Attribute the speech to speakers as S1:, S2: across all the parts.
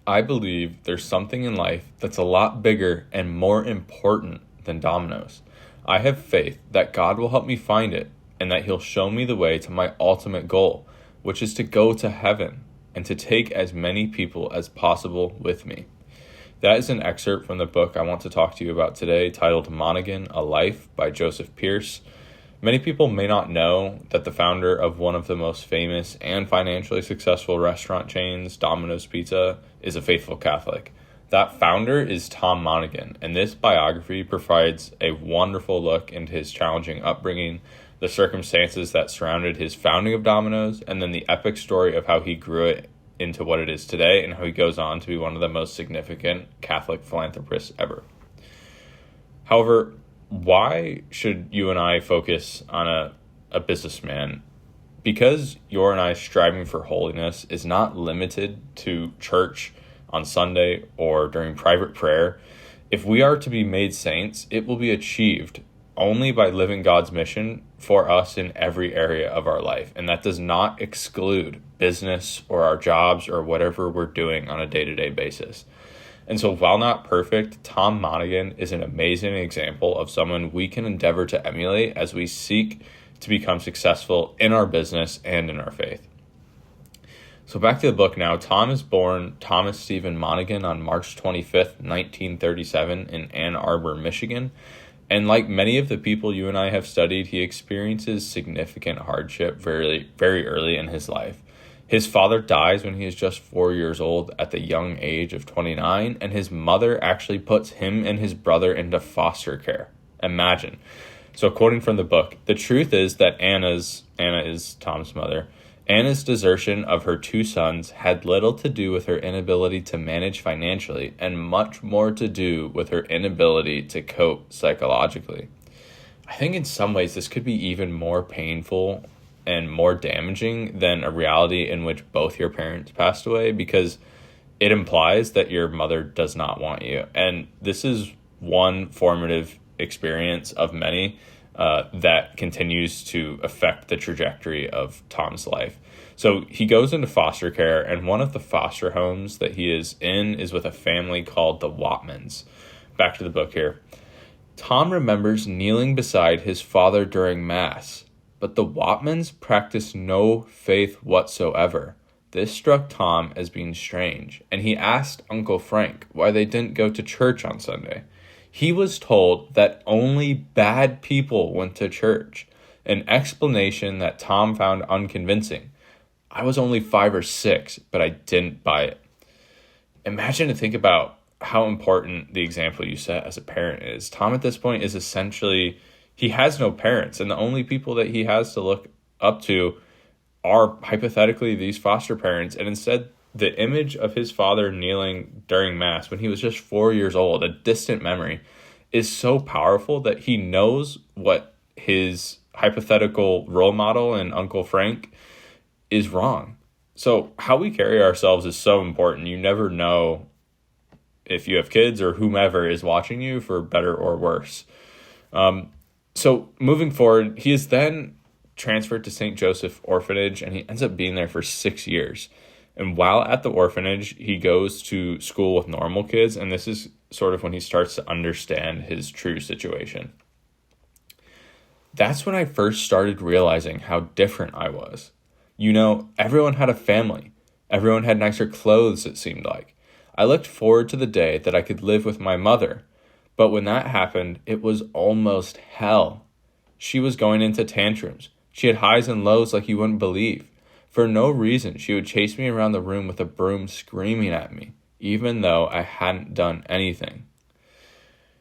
S1: I believe there's something in life that's a lot bigger and more important than dominoes. I have faith that God will help me find it and that He'll show me the way to my ultimate goal, which is to go to heaven and to take as many people as possible with me. That is an excerpt from the book I want to talk to you about today, titled Monaghan, A Life by Joseph Pierce. Many people may not know that the founder of one of the most famous and financially successful restaurant chains, Domino's Pizza, is a faithful Catholic. That founder is Tom Monaghan, and this biography provides a wonderful look into his challenging upbringing, the circumstances that surrounded his founding of Domino's, and then the epic story of how he grew it into what it is today and how he goes on to be one of the most significant Catholic philanthropists ever. However, why should you and I focus on a businessman? Because your and I striving for holiness is not limited to church on Sunday or during private prayer. If we are to be made saints, it will be achieved only by living God's mission for us in every area of our life. And that does not exclude business or our jobs or whatever we're doing on a day-to-day basis. And so while not perfect, Tom Monaghan is an amazing example of someone we can endeavor to emulate as we seek to become successful in our business and in our faith. So back to the book now. Tom is born Thomas Stephen Monaghan on March 25th, 1937 in Ann Arbor, Michigan. And like many of the people you and I have studied, he experiences significant hardship very, very early in his life. His father dies when he is just 4 years old at the young age of 29, and his mother actually puts him and his brother into foster care. Imagine. So quoting from the book, the truth is that Anna is Tom's mother, Anna's desertion of her two sons had little to do with her inability to manage financially and much more to do with her inability to cope psychologically. I think in some ways this could be even more painful and more damaging than a reality in which both your parents passed away, because it implies that your mother does not want you. And this is one formative experience of many that continues to affect the trajectory of Tom's life. So he goes into foster care, and one of the foster homes that he is in is with a family called the Watmans. Back to the book here. Tom remembers kneeling beside his father during Mass, but the Watmans practiced no faith whatsoever. This struck Tom as being strange, and he asked Uncle Frank why they didn't go to church on Sunday. He was told that only bad people went to church, an explanation that Tom found unconvincing. I was only 5 or 6, but I didn't buy it. Imagine to think about how important the example you set as a parent is. Tom at this point is essentially, he has no parents, and the only people that he has to look up to are hypothetically these foster parents, and instead the image of his father kneeling during Mass when he was just 4 years old, a distant memory, is so powerful that he knows what his hypothetical role model and Uncle Frank is wrong. So how we carry ourselves is so important. You never know if you have kids or whomever is watching you, for better or worse. So moving forward, he is then transferred to St. Joseph Orphanage, and he ends up being there for 6 years. And while at the orphanage, he goes to school with normal kids, and this is sort of when he starts to understand his true situation. That's when I first started realizing how different I was. You know, everyone had a family. Everyone had nicer clothes, it seemed like. I looked forward to the day that I could live with my mother, but when that happened, it was almost hell. She was going into tantrums. She had highs and lows like you wouldn't believe. For no reason, she would chase me around the room with a broom screaming at me, even though I hadn't done anything.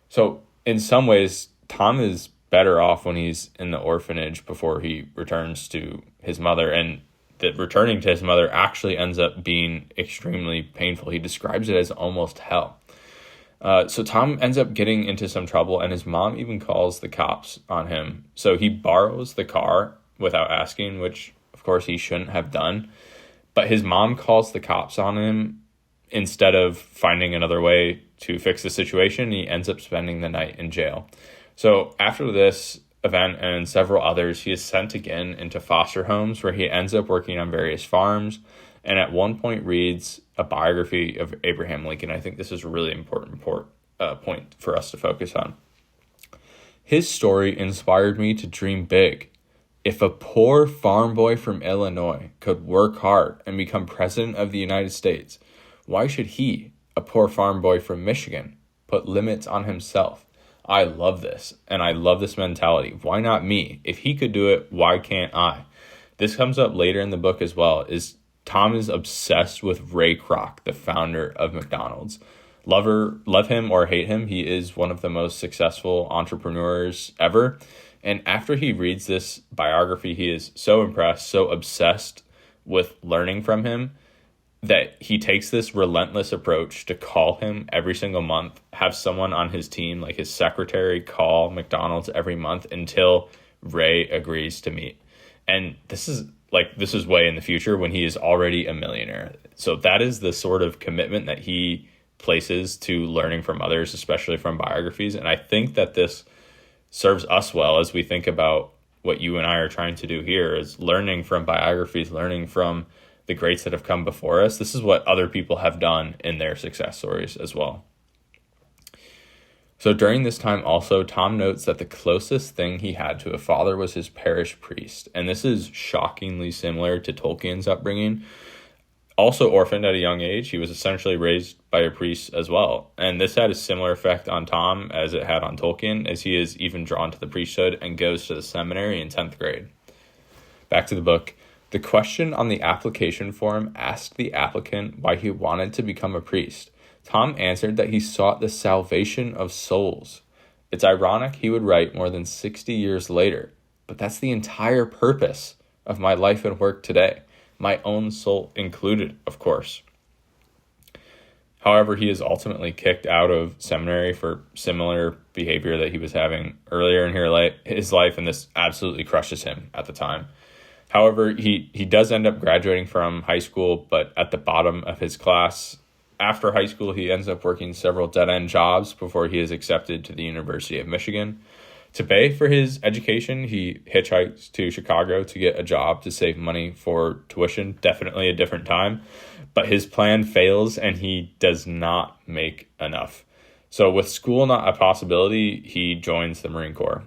S1: So, in some ways, Tom is better off when he's in the orphanage before he returns to his mother, and that returning to his mother actually ends up being extremely painful. He describes it as almost hell. So Tom ends up getting into some trouble, and his mom even calls the cops on him. So he borrows the car without asking, which of course he shouldn't have done. But his mom calls the cops on him instead of finding another way to fix the situation. He ends up spending the night in jail. So after this event and several others, he is sent again into foster homes, where he ends up working on various farms and at one point reads a biography of Abraham Lincoln. I think this is a really important point for us to focus on. His story inspired me to dream big. If a poor farm boy from Illinois could work hard and become president of the United States, why should he, a poor farm boy from Michigan, put limits on himself? I love this, and I love this mentality. Why not me? If he could do it, why can't I? This comes up later in the book as well, is Tom is obsessed with Ray Kroc, the founder of McDonald's. Love him or hate him, he is one of the most successful entrepreneurs ever. And after he reads this biography, he is so impressed, so obsessed with learning from him, that he takes this relentless approach to call him every single month, have someone on his team, like his secretary, call McDonald's every month until Ray agrees to meet. And this is way in the future when he is already a millionaire. So that is the sort of commitment that he places to learning from others, especially from biographies. And I think that this serves us well as we think about what you and I are trying to do here, is learning from biographies, learning from the greats that have come before us. This is what other people have done in their success stories as well. So during this time also, Tom notes that the closest thing he had to a father was his parish priest. And this is shockingly similar to Tolkien's upbringing. Also orphaned at a young age, he was essentially raised by a priest as well. And this had a similar effect on Tom as it had on Tolkien, as he is even drawn to the priesthood and goes to the seminary in 10th grade. Back to the book. The question on the application form asked the applicant why he wanted to become a priest. Tom answered that he sought the salvation of souls. It's ironic he would write more than 60 years later, but that's the entire purpose of my life and work today, my own soul included, of course. However, he is ultimately kicked out of seminary for similar behavior that he was having earlier in his life, and this absolutely crushes him at the time. However, he does end up graduating from high school, but at the bottom of his class. After high school, he ends up working several dead-end jobs before he is accepted to the University of Michigan. To pay for his education, he hitchhikes to Chicago to get a job to save money for tuition. Definitely a different time. But his plan fails, and he does not make enough. So with school not a possibility, he joins the Marine Corps.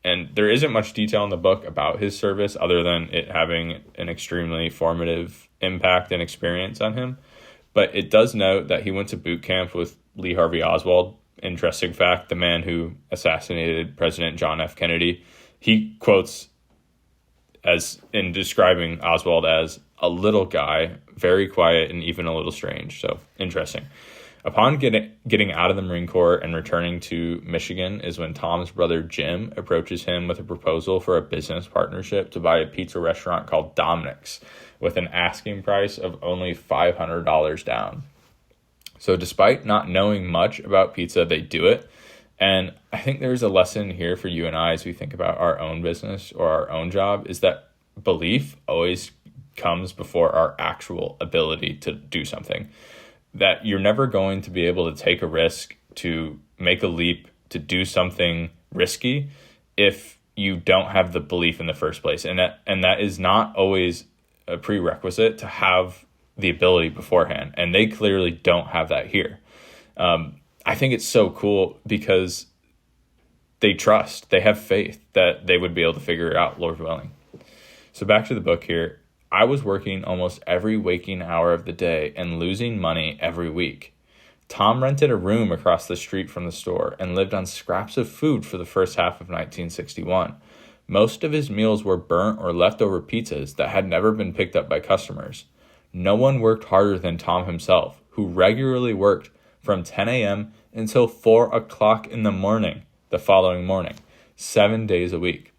S1: And there isn't much detail in the book about his service other than it having an extremely formative impact and experience on him. But it does note that he went to boot camp with Lee Harvey Oswald. Interesting fact, the man who assassinated President John F. Kennedy. He quotes as in describing Oswald as a little guy, very quiet and even a little strange. So interesting. Upon getting out of the Marine Corps and returning to Michigan is when Tom's brother Jim approaches him with a proposal for a business partnership to buy a pizza restaurant called Dominick's with an asking price of only $500 down. So despite not knowing much about pizza, they do it. And I think there's a lesson here for you and I as we think about our own business or our own job, is that belief always comes before our actual ability to do something. That you're never going to be able to take a risk, to make a leap, to do something risky if you don't have the belief in the first place. And that is not always a prerequisite to have the ability beforehand. And they clearly don't have that here. I think it's so cool because they trust, they have faith that they would be able to figure it out, Lord willing. So back to the book here. I was working almost every waking hour of the day and losing money every week. Tom rented a room across the street from the store and lived on scraps of food for the first half of 1961. Most of his meals were burnt or leftover pizzas that had never been picked up by customers. No one worked harder than Tom himself, who regularly worked from 10 a.m. until 4 o'clock in the morning the following morning, 7 days a week.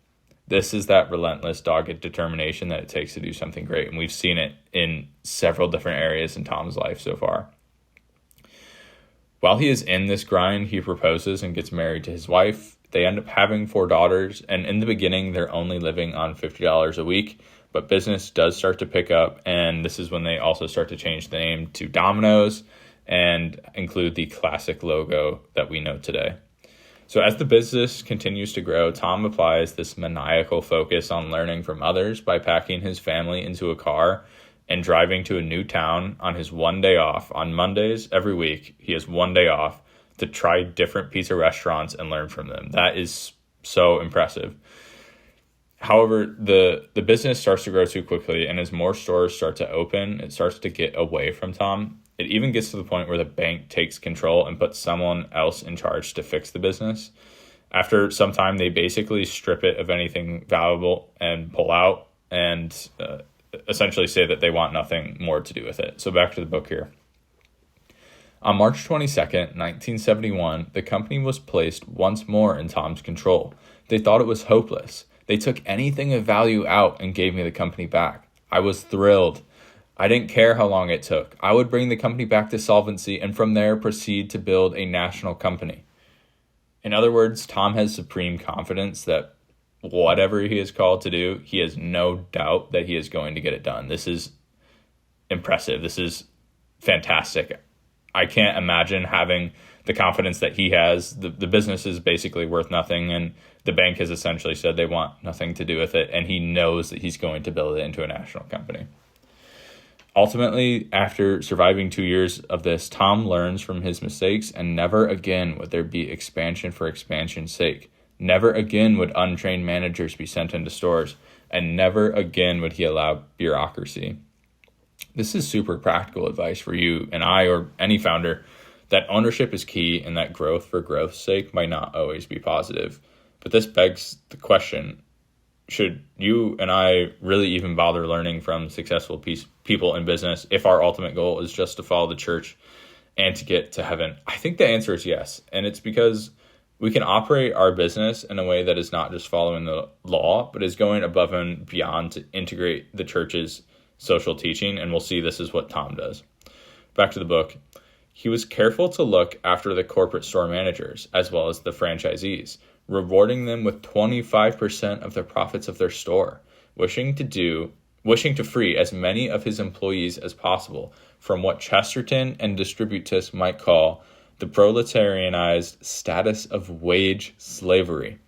S1: This is that relentless, dogged determination that it takes to do something great. And we've seen it in several different areas in Tom's life so far. While he is in this grind, he proposes and gets married to his wife. They end up having 4 daughters. And in the beginning, they're only living on $50 a week. But business does start to pick up. And this is when they also start to change the name to Domino's and include the classic logo that we know today. So as the business continues to grow, Tom applies this maniacal focus on learning from others by packing his family into a car and driving to a new town on his one day off. On Mondays every week, he has one day off to try different pizza restaurants and learn from them. That is so impressive. However, the business starts to grow too quickly, and as more stores start to open, it starts to get away from Tom. It even gets to the point where the bank takes control and puts someone else in charge to fix the business. After some time, they basically strip it of anything valuable and pull out and essentially say that they want nothing more to do with it. So back to the book here. On March 22nd, 1971, the company was placed once more in Tom's control. They thought it was hopeless. They took anything of value out and gave me the company back. I was thrilled. I didn't care how long it took. I would bring the company back to solvency and from there proceed to build a national company. In other words, Tom has supreme confidence that whatever he is called to do, he has no doubt that he is going to get it done. This is impressive. This is fantastic. I can't imagine having the confidence that he has. The business is basically worth nothing, and the bank has essentially said they want nothing to do with it, and he knows that he's going to build it into a national company. Ultimately, after surviving 2 years of this, Tom learns from his mistakes, and never again would there be expansion for expansion's sake. Never again would untrained managers be sent into stores, and never again would he allow bureaucracy. This is super practical advice for you and I, or any founder, that ownership is key and that growth for growth's sake might not always be positive. But this begs the question, should you and I really even bother learning from successful people in business if our ultimate goal is just to follow the church and to get to heaven? I think the answer is yes. And it's because we can operate our business in a way that is not just following the law, but is going above and beyond to integrate the church's social teaching. And we'll see this is what Tom does. Back to the book. He was careful to look after the corporate store managers as well as the franchisees, rewarding them with 25% of the profits of their store, wishing to free as many of his employees as possible from what Chesterton and Distributus might call the proletarianized status of wage slavery.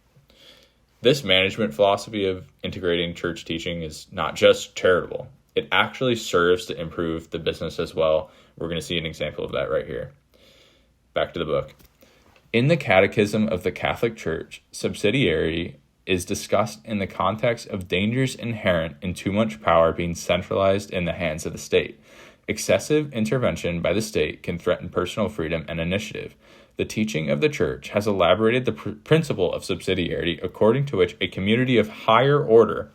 S1: This management philosophy of integrating church teaching is not just charitable. It actually serves to improve the business as well. We're going to see an example of that right here. Back to the book. In the Catechism of the Catholic Church, subsidiarity is discussed in the context of dangers inherent in too much power being centralized in the hands of the state. Excessive intervention by the state can threaten personal freedom and initiative. The teaching of the Church has elaborated the principle of subsidiarity, according to which a community of higher order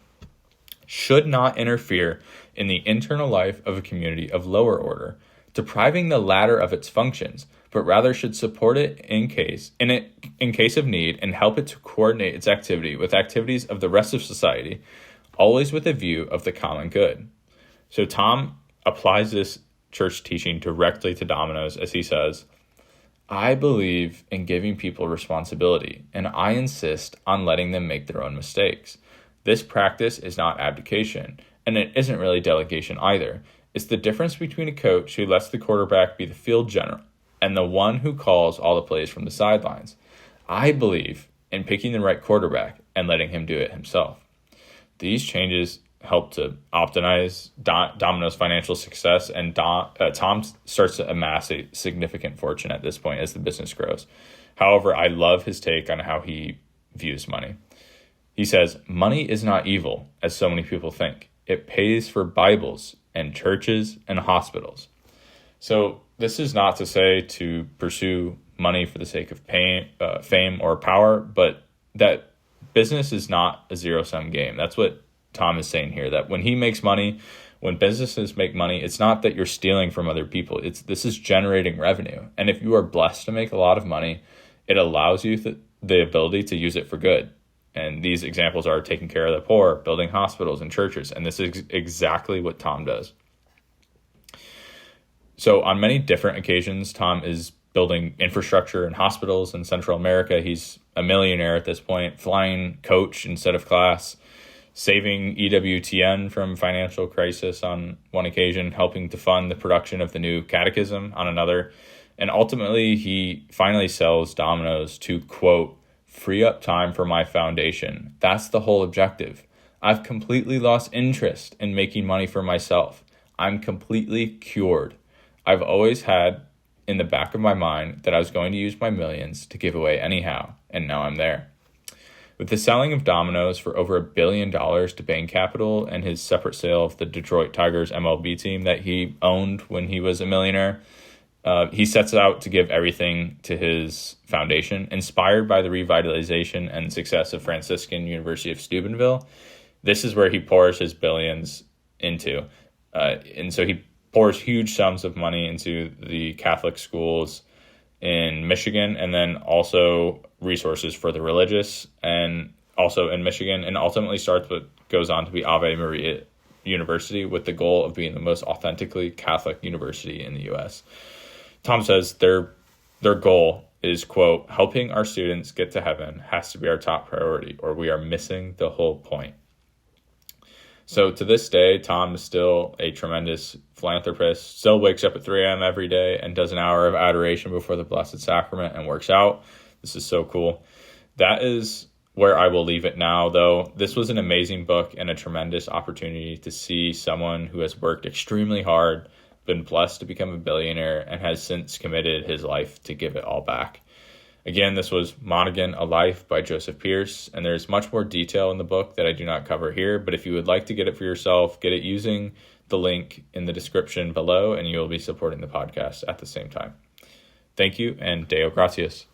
S1: should not interfere in the internal life of a community of lower order, depriving the latter of its functions, but rather should support it in case of need and help it to coordinate its activity with activities of the rest of society, always with a view of the common good. So Tom applies this church teaching directly to Domino's as he says, I believe in giving people responsibility, and I insist on letting them make their own mistakes. This practice is not abdication, and it isn't really delegation either. It's the difference between a coach who lets the quarterback be the field general and the one who calls all the plays from the sidelines. I believe in picking the right quarterback and letting him do it himself. These changes help to optimize Domino's financial success, and Tom starts to amass a significant fortune at this point as the business grows. However, I love his take on how he views money. He says, money is not evil, as so many people think. It pays for Bibles and churches and hospitals. So this is not to say to pursue money for the sake of fame or power, but that business is not a zero-sum game. That's what Tom is saying here, that when he makes money, when businesses make money, it's not that you're stealing from other people. This is generating revenue. And if you are blessed to make a lot of money, it allows you the ability to use it for good. And these examples are taking care of the poor, building hospitals and churches. And this is exactly what Tom does. So on many different occasions, Tom is building infrastructure and hospitals in Central America. He's a millionaire at this point, flying coach instead of class, saving EWTN from financial crisis on one occasion, helping to fund the production of the new catechism on another. And ultimately, he finally sells Domino's to, quote, free up time for my foundation. That's the whole objective. I've completely lost interest in making money for myself. I'm completely cured. I've always had in the back of my mind that I was going to use my millions to give away anyhow, and now I'm there. With the selling of Domino's for over $1 billion to Bain Capital and his separate sale of the Detroit Tigers MLB team that he owned when he was a millionaire, he sets out to give everything to his foundation, inspired by the revitalization and success of Franciscan University of Steubenville. This is where he pours his billions into. And so he pours huge sums of money into the Catholic schools in Michigan, and then also resources for the religious, and also in Michigan, and ultimately starts what goes on to be Ave Maria University, with the goal of being the most authentically Catholic university in the U.S. Tom says their goal is, quote, helping our students get to heaven has to be our top priority, or we are missing the whole point. So to this day, Tom is still a tremendous philanthropist, still wakes up at 3 a.m. every day and does an hour of adoration before the Blessed Sacrament and works out. This is so cool. That is where I will leave it now, though. This was an amazing book and a tremendous opportunity to see someone who has worked extremely hard, been blessed to become a billionaire, and has since committed his life to give it all back. Again, this was Monaghan, A Life by Joseph Pierce, and there's much more detail in the book that I do not cover here, but if you would like to get it for yourself, get it using the link in the description below, and you will be supporting the podcast at the same time. Thank you, and Deo Gratias.